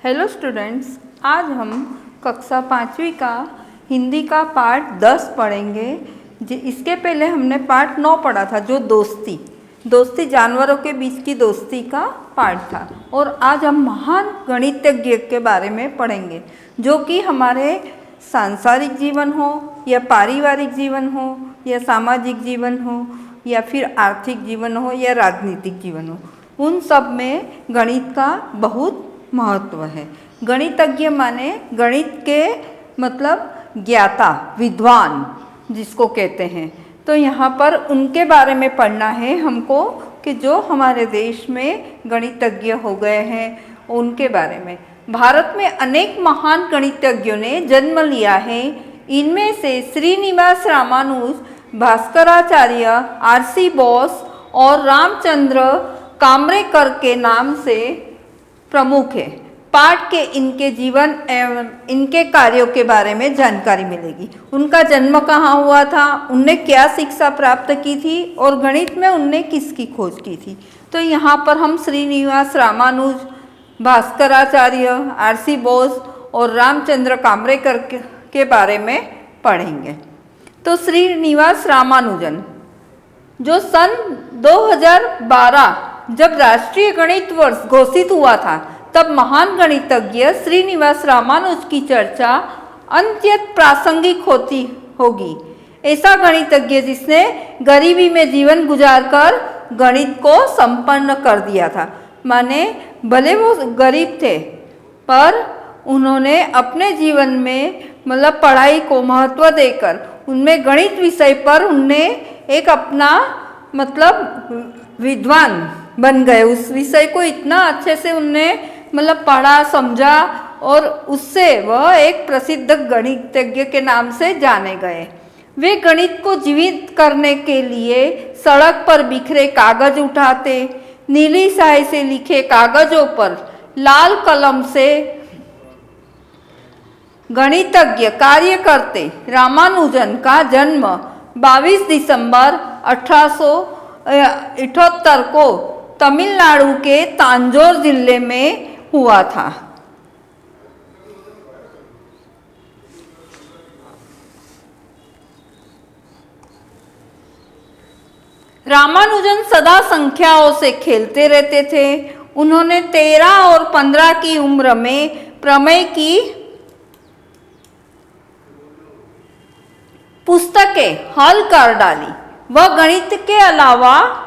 Hello students, आज हम कक्षा 5वीं का हिंदी का पार्ट 10 पढ़ेंगे। इसके पहले हमने पार्ट 9 पढ़ा था, जो दोस्ती जानवरों के बीच की दोस्ती का पार्ट था। और आज हम महान गणितज्ञ के बारे में पढ़ेंगे, जो कि हमारे सांसारिक जीवन हो या पारिवारिक जीवन हो या सामाजिक जीवन हो या फिर आर्थिक जीवन हो या राजनीतिक जीवन हो, उन सब में गणित का बहुत महत्व है। गणितज्ञ माने गणित के मतलब ज्ञाता, विद्वान जिसको कहते हैं। तो यहाँ पर उनके बारे में पढ़ना है हमको, कि जो हमारे देश में गणितज्ञ हो गए हैं उनके बारे में। भारत में अनेक महान गणितज्ञों ने जन्म लिया है। इनमें से श्रीनिवास रामानुज, भास्कराचार्य, आर.सी. बोस और रामचंद्र काम्रेकर के नाम से प्रमुख है। पाठ के इनके जीवन एवं इनके कार्यों के बारे में जानकारी मिलेगी। उनका जन्म कहाँ हुआ था, उनने क्या शिक्षा प्राप्त की थी और गणित में उनने किसकी खोज की थी। तो यहाँ पर हम श्रीनिवास रामानुज, भास्कराचार्य, आर.सी. बोस और रामचंद्र काम्रेकर के बारे में पढ़ेंगे। तो श्रीनिवास रामानुजन, जो सन 2012 जब राष्ट्रीय गणित वर्ष घोषित हुआ था, तब महान गणितज्ञ श्रीनिवास रामानुज की चर्चा अत्यंत प्रासंगिक होगी। ऐसा गणितज्ञ जिसने गरीबी में जीवन गुजारकर गणित को संपन्न कर दिया था। माने भले वो गरीब थे, पर उन्होंने अपने जीवन में मतलब पढ़ाई को महत्व देकर उनमें गणित विषय पर उनने एक अपना मतलब विद्वान बन गए। उस विषय को इतना अच्छे से उनने मतलब पढ़ा, समझा और उससे वह एक प्रसिद्ध गणितज्ञ के नाम से जाने गए। वे गणित को जीवित करने के लिए सड़क पर बिखरे कागज उठाते, नीली स्याही से लिखे कागजों पर लाल कलम से गणितज्ञ कार्य करते। रामानुजन का जन्म 22 दिसंबर 1878 को तमिलनाडु के तांजोर जिले में हुआ था। रामानुजन सदा संख्याओं से खेलते रहते थे। उन्होंने 13 और 15 की उम्र में प्रमेय की पुस्तकें हल कर डाली। वह गणित के अलावा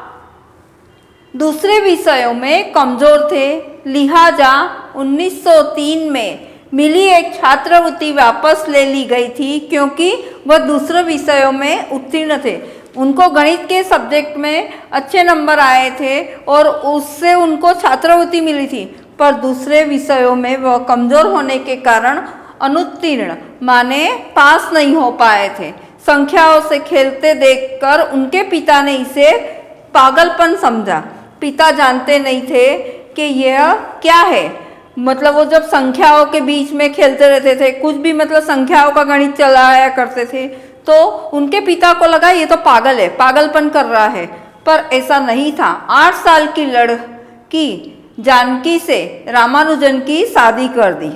दूसरे विषयों में कमजोर थे, लिहाजा 1903 में मिली एक छात्रवृत्ति वापस ले ली गई थी, क्योंकि वह दूसरे विषयों में उत्तीर्ण थे। उनको गणित के सब्जेक्ट में अच्छे नंबर आए थे और उससे उनको छात्रवृत्ति मिली थी, पर दूसरे विषयों में वह कमजोर होने के कारण अनुत्तीर्ण माने पास नहीं हो पाए थे। संख्याओं से खेलते देखकर उनके पिता ने इसे पागलपन समझा। पिता जानते नहीं थे कि यह क्या है। मतलब वो जब संख्याओं के बीच में खेलते रहते थे, कुछ भी मतलब संख्याओं का गणित चलाया करते थे, तो उनके पिता को लगा ये तो पागल है, पागलपन कर रहा है। पर ऐसा नहीं था। 8 साल की लड़की जानकी से रामानुजन की शादी कर दी,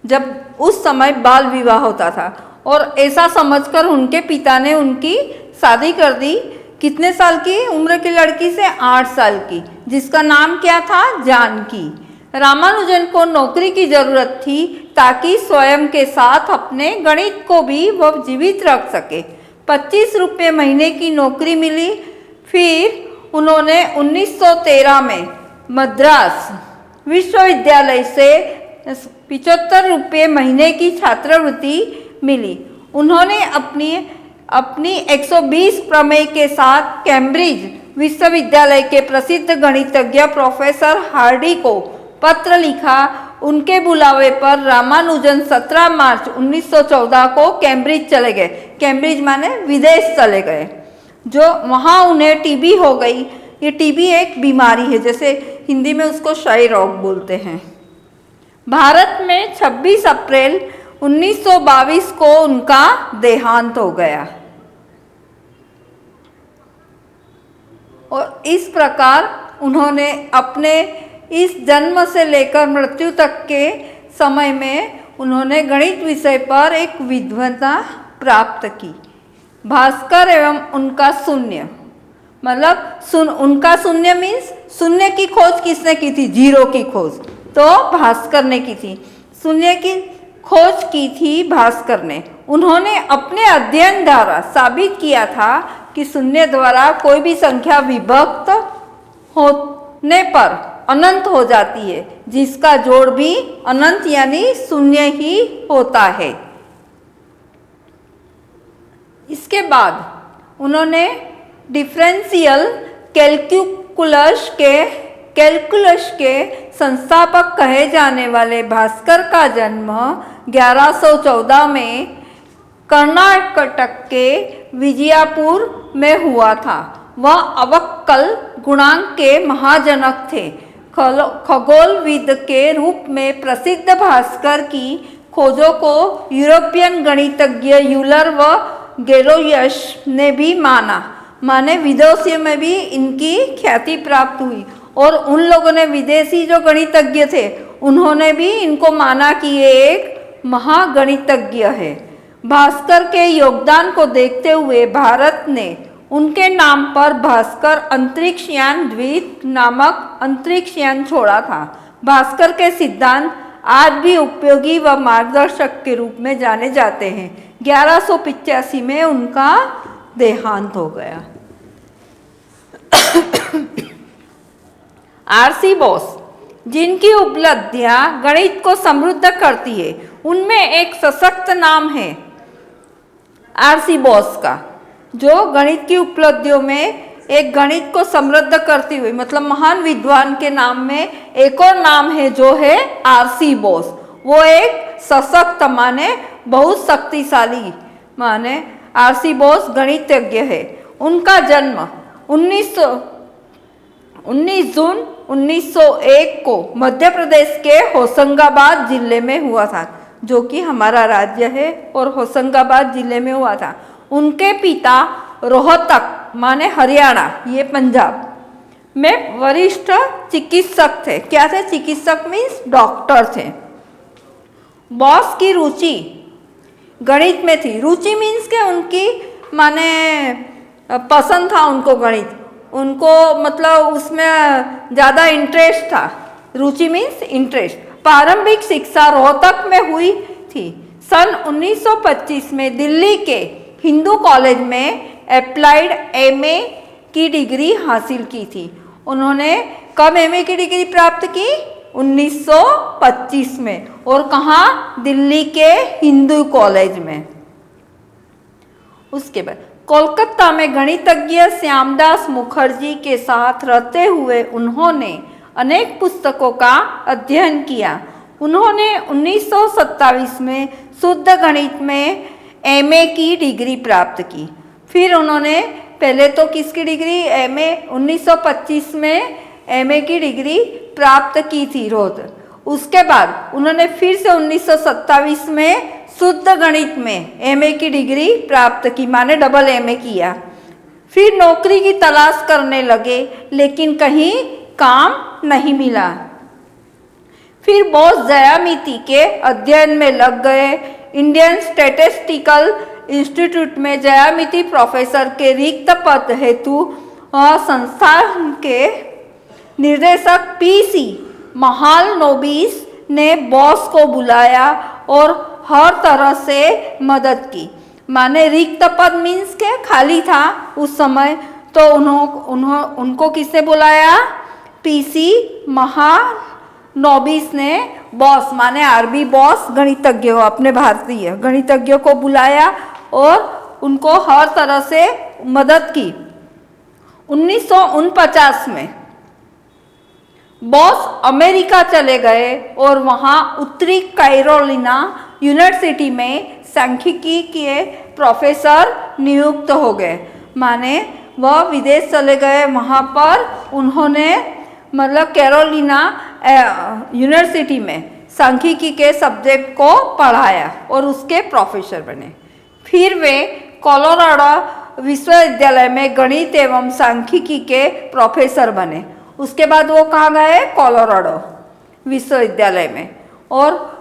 जब उस समय बाल विवाह होता था। और ऐसा समझकर उनके पिता ने उनकी शादी कर दी। कितने साल की उम्र की लड़की से? 8 साल की, जिसका नाम क्या था? जानकी। रामानुजन को नौकरी की जरूरत थी, ताकि स्वयं के साथ अपने गणित को भी वह जीवित रख सके। 25 रुपये महीने की नौकरी मिली। फिर उन्होंने 1913 में मद्रास विश्वविद्यालय से 75 रुपये महीने की छात्रवृत्ति मिली। उन्होंने अपनी 120 प्रमेय के साथ कैम्ब्रिज विश्वविद्यालय के प्रसिद्ध गणितज्ञ प्रोफेसर हार्डी को पत्र लिखा। उनके बुलावे पर रामानुजन 17 मार्च 1914 को कैम्ब्रिज चले गए। कैम्ब्रिज माने विदेश चले गए, जो वहाँ उन्हें टीबी हो गई। ये टीबी एक बीमारी है, जैसे हिंदी में उसको क्षय रोग बोलते हैं। भारत में 26 अप्रैल 1922 को उनका देहांत हो गया। और इस प्रकार उन्होंने अपने इस जन्म से लेकर मृत्यु तक के समय में उन्होंने गणित विषय पर एक विद्वता प्राप्त की। भास्कर एवं उनका शून्य, मतलब उनका शून्य मीन्स शून्य की खोज किसने की थी? जीरो की खोज तो भास्कर ने की थी। शून्य की खोज की थी भास्कर ने। उन्होंने अपने अध्ययन द्वारा साबित किया था कि शून्य द्वारा कोई भी संख्या विभक्त होने पर अनंत हो जाती है, जिसका जोड़ भी अनंत यानी शून्य ही होता है। इसके बाद उन्होंने डिफरेंशियल कैलकुलस के संस्थापक कहे जाने वाले भास्कर का जन्म 1114 में कर्नाटक के विजयपुर में हुआ था। वह अवक्कल गुणांक के महाजनक थे। खगोलविद के रूप में प्रसिद्ध भास्कर की खोजों को यूरोपियन गणितज्ञ यूलर व गेलोयस ने भी माने विदेशियों में भी इनकी ख्याति प्राप्त हुई, और उन लोगों ने, विदेशी जो गणितज्ञ थे, उन्होंने भी इनको माना कि ये एक महागणितज्ञ है। भास्कर के योगदान को देखते हुए भारत ने उनके नाम पर भास्कर अंतरिक्षयान द्वीप नामक अंतरिक्षयान छोड़ा था। भास्कर के सिद्धांत आज भी उपयोगी व मार्गदर्शक के रूप में जाने जाते हैं। 1185 में उनका देहांत हो गया। आरसी बोस, जिनकी उपलब्धियां गणित को समृद्ध करती है, उनमें एक सशक्त नाम है आरसी बोस का, जो गणित की उपलब्धियों में एक गणित को समृद्ध करती हुई, मतलब महान विद्वान के नाम में एक और नाम है जो है आरसी बोस। वो एक सशक्त माने बहुत शक्तिशाली माने आरसी बोस गणितज्ञ है। उनका जन्म 19 जून 1901 को मध्य प्रदेश के होशंगाबाद जिले में हुआ था, जो कि हमारा राज्य है, और होशंगाबाद जिले में हुआ था। उनके पिता रोहतक माने हरियाणा, ये पंजाब में वरिष्ठ चिकित्सक थे। क्या थे? चिकित्सक मीन्स डॉक्टर थे। बॉस की रुचि गणित में थी। रुचि मीन्स के उनकी माने पसंद था उनको गणित, उनको मतलब उसमें ज़्यादा इंटरेस्ट था। रुचि मीन्स इंटरेस्ट। प्रारंभिक शिक्षा रोहतक में हुई थी। सन 1925 में दिल्ली के हिंदू कॉलेज में अप्लाइड एमए की डिग्री हासिल की थी। उन्होंने कब एमए की डिग्री प्राप्त की? 1925 में। और कहाँ? दिल्ली के हिंदू कॉलेज में। उसके बाद कोलकाता में गणितज्ञ श्यामदास मुखर्जी के साथ रहते हुए उन्होंने अनेक पुस्तकों का अध्ययन किया। उन्होंने 1927 में शुद्ध गणित में एमए की डिग्री प्राप्त की। फिर उन्होंने पहले तो किसकी डिग्री? एमए 1925 में एमए की डिग्री प्राप्त की थी रोहतक। उसके बाद उन्होंने फिर से 1927 में शुद्ध गणित में एमए की डिग्री प्राप्त की, माने डबल एमए किया। फिर नौकरी की तलाश करने लगे, लेकिन कहीं काम नहीं मिला। फिर बोस ज्यामिति के अध्ययन में लग गए। इंडियन स्टैटिस्टिकल इंस्टीट्यूट में ज्यामिति प्रोफेसर के रिक्त पद हेतु संस्थान के निर्देशक पीसी महालनोबिस ने बॉस को बुलाया और हर तरह से मदद की। माने रिक्त पद मीन्स के खाली था उस समय, तो उनको किसने बुलाया? पीसी महालनोबिस ने बॉस माने आरबी बॉस गणितज्ञ हो, अपने भारतीय गणितज्ञों को बुलाया और उनको हर तरह से मदद की। 1949 में बॉस अमेरिका चले गए और वहाँ उत्तरी कैरोलिना यूनिवर्सिटी में सांख्यिकी के प्रोफेसर नियुक्त हो गए। माने वह विदेश चले गए, वहाँ पर उन्होंने मतलब कैरोलिना यूनिवर्सिटी में सांख्यिकी के सब्जेक्ट को पढ़ाया और उसके प्रोफेसर बने। फिर वे कोलोराडो विश्वविद्यालय में गणित एवं सांख्यिकी के प्रोफेसर बने उसके बाद वो कहाँ गए, कोलोराडो विश्वविद्यालय में। और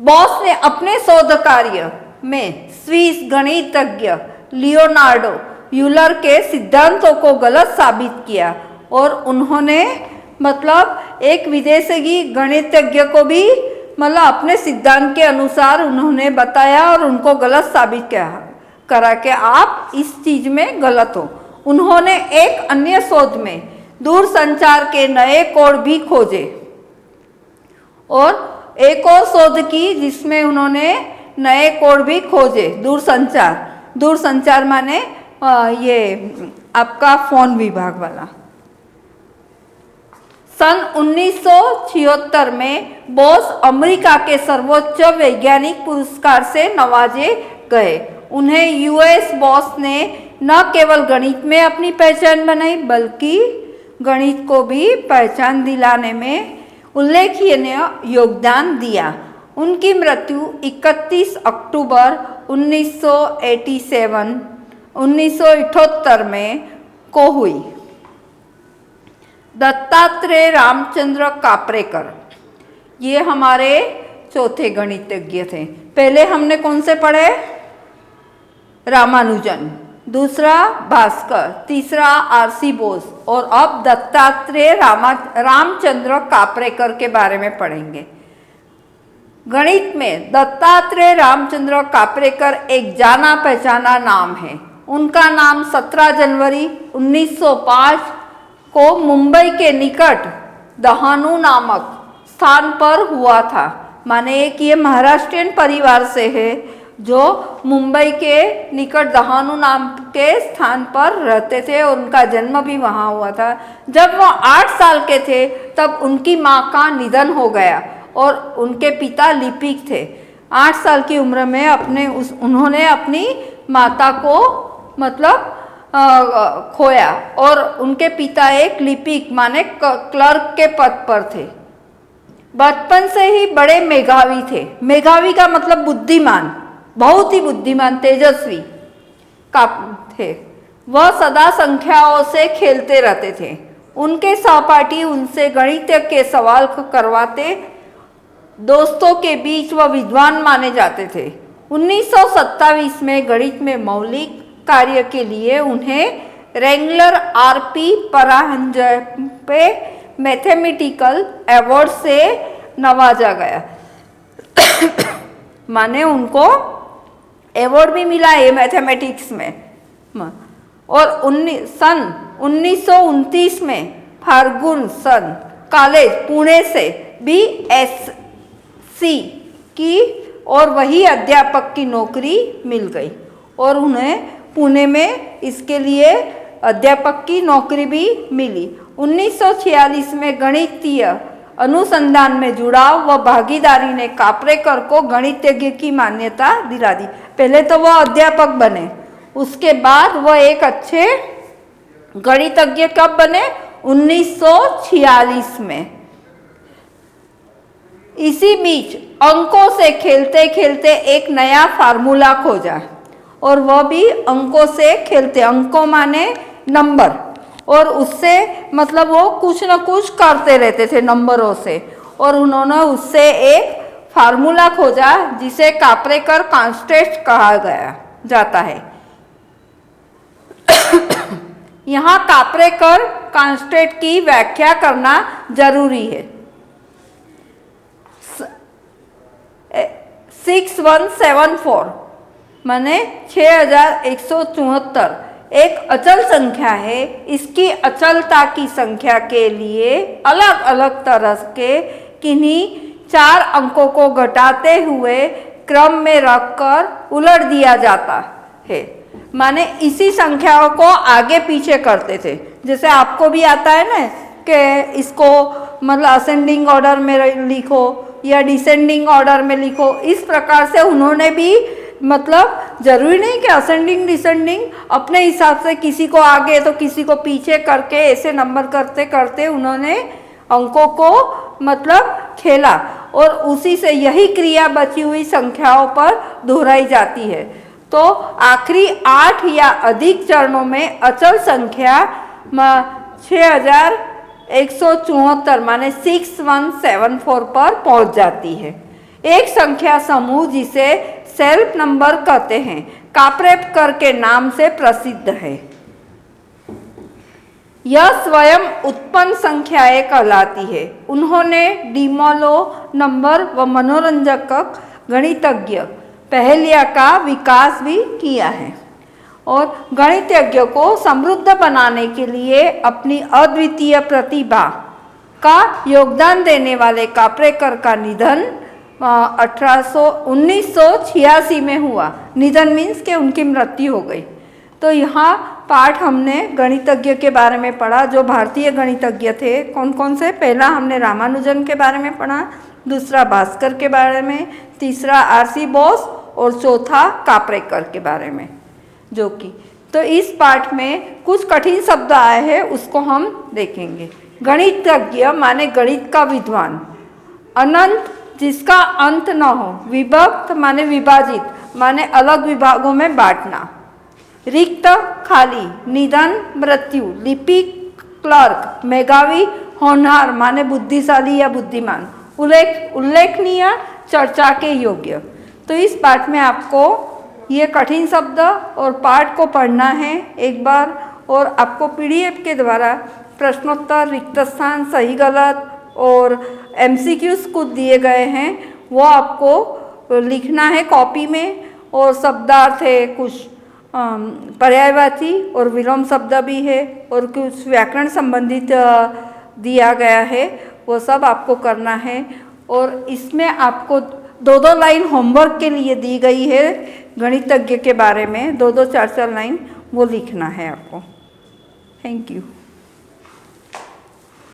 बॉस ने अपने शोध कार्य में स्विस गणितज्ञ लियोनार्डो यूलर के सिद्धांतों को गलत साबित किया और उन्होंने मतलब एक विदेशी गणितज्ञ को भी मतलब अपने सिद्धांत के अनुसार उन्होंने बताया और उनको गलत साबित किया करा कि आप इस चीज में गलत हो। उन्होंने एक अन्य शोध में दूरसंचार के नए कोड भी खोजे और एक और शोध की जिसमें उन्होंने नए कोड भी खोजे। दूरसंचार माने ये आपका फोन विभाग वाला। सन 1976 में बॉस अमेरिका के सर्वोच्च वैज्ञानिक पुरस्कार से नवाजे गए। उन्हें यूएस बॉस ने न केवल गणित में अपनी पहचान बनाई बल्कि गणित को भी पहचान दिलाने में उल्लेखनीय योगदान दिया। उनकी मृत्यु 31 अक्टूबर 1978 में को हुई। दत्तात्रेय रामचंद्र काप्रेकर ये हमारे चौथे गणितज्ञ थे। पहले हमने कौन से पढ़े, रामानुजन, दूसरा भास्कर, तीसरा आरसी बोस और अब दत्तात्रेय रामचंद्र काप्रेकर के बारे में पढ़ेंगे। गणित में दत्तात्रेय रामचंद्र काप्रेकर एक जाना पहचाना नाम है। उनका नाम 17 जनवरी 1905 को मुंबई के निकट दहानू नामक स्थान पर हुआ था। माने कि ये महाराष्ट्रियन परिवार से है जो मुंबई के निकट दहानू नाम के स्थान पर रहते थे और उनका जन्म भी वहाँ हुआ था। जब वो 8 साल के थे तब उनकी माँ का निधन हो गया और उनके पिता लिपिक थे। 8 साल की उम्र में उन्होंने अपनी माता को मतलब खोया और उनके पिता एक लिपिक माने क्लर्क के पद पर थे। बचपन से ही बड़े मेधावी थे। मेधावी का मतलब बुद्धिमान, बहुत ही बुद्धिमान, तेजस्वी का थे। वह सदा संख्याओं से खेलते रहते थे। उनके सहपाठी उनसे गणित के सवाल करवाते। दोस्तों के बीच वह विद्वान माने जाते थे। 1927 में गणित में मौलिक कार्य के लिए उन्हें wrangler RP Paranjpe mathematical award से नवाजा गया। माने उनको अवार्ड भी मिला है मैथमेटिक्स में। और सन 1929 में फर्गुसन कॉलेज पुणे से BSc की और वही अध्यापक की नौकरी मिल गई और उन्हें पुणे में इसके लिए अध्यापक की नौकरी भी मिली। 1946 में गणितीय अनुसंधान में जुड़ाव व भागीदारी ने काप्रेकर को गणितज्ञ की मान्यता दिला दी। पहले तो वह अध्यापक बने, उसके बाद वह एक अच्छे गणितज्ञ कब बने, 1946 में। इसी बीच अंकों से खेलते खेलते एक नया फार्मूला खोजा और वह भी अंकों से खेलते, अंकों माने नंबर, और उससे मतलब वो कुछ न कुछ करते रहते थे नंबरों से और उन्होंने उससे एक फार्मूला खोजा जिसे काप्रेकर कांस्टेंट कहा जाता है। यहाँ काप्रेकर कांस्टेंट की व्याख्या करना जरूरी है। 6174 माने 6174 एक अचल संख्या है। इसकी अचलता की संख्या के लिए अलग अलग तरह के किन्हीं 4 अंकों को घटाते हुए क्रम में रखकर उलट दिया जाता है। माने इसी संख्याओं को आगे पीछे करते थे। जैसे आपको भी आता है ना कि इसको मतलब असेंडिंग ऑर्डर में लिखो या डिसेंडिंग ऑर्डर में लिखो। इस प्रकार से उन्होंने भी मतलब जरूरी नहीं कि असेंडिंग डिसेंडिंग, अपने हिसाब से किसी को आगे तो किसी को पीछे करके ऐसे नंबर करते करते उन्होंने अंकों को मतलब खेला और उसी से यही क्रिया बची हुई संख्याओं पर दोहराई जाती है। तो आखिरी 8 या अधिक चरणों में अचल संख्या 174 माने 6174 पर पहुंच जाती है। एक संख्या समूह जिसे सेल्फ नंबर कहते हैं काप्रेकर के नाम से प्रसिद्ध है। यह स्वयं उत्पन्न संख्याएं कहलाती है। उन्होंने डिमोलो नंबर व मनोरंजक गणितज्ञ पहेलिया का विकास भी किया है और गणितज्ञ को समृद्ध बनाने के लिए अपनी अद्वितीय प्रतिभा का योगदान देने वाले काप्रेकर का निधन 1986 में हुआ। निधन मीन्स के उनकी मृत्यु हो गई। तो यहाँ पाठ हमने गणितज्ञ के बारे में पढ़ा, जो भारतीय गणितज्ञ थे। कौन कौन से? पहला हमने रामानुजन के बारे में पढ़ा, दूसरा भास्कर के बारे में, तीसरा आरसी बोस और चौथा काप्रेकर के बारे में। जो कि तो इस पाठ में कुछ कठिन शब्द आए हैं, उसको हम देखेंगे। गणितज्ञ माने गणित का विद्वान। अनंत जिसका अंत न हो। विभक्त माने विभाजित माने अलग विभागों में बांटना। रिक्त खाली। निधन मृत्यु। लिपिक क्लर्क। मेधावी होनहार माने बुद्धिशाली या बुद्धिमान। उल्लेखनीय चर्चा के योग्य। तो इस पाठ में आपको ये कठिन शब्द और पाठ को पढ़ना है एक बार, और आपको पीडीएफ के द्वारा प्रश्नोत्तर, रिक्त स्थान, सही गलत और एमसीक्यूज कुछ दिए गए हैं, वो आपको लिखना है कॉपी में। और शब्दार्थ है, कुछ पर्यायवाची और विलोम शब्द भी है और कुछ व्याकरण संबंधित दिया गया है, वो सब आपको करना है। और इसमें आपको 2-2 लाइन होमवर्क के लिए दी गई है गणितज्ञ के बारे में। 2-2, 4-4 लाइन वो लिखना है आपको। Thank you.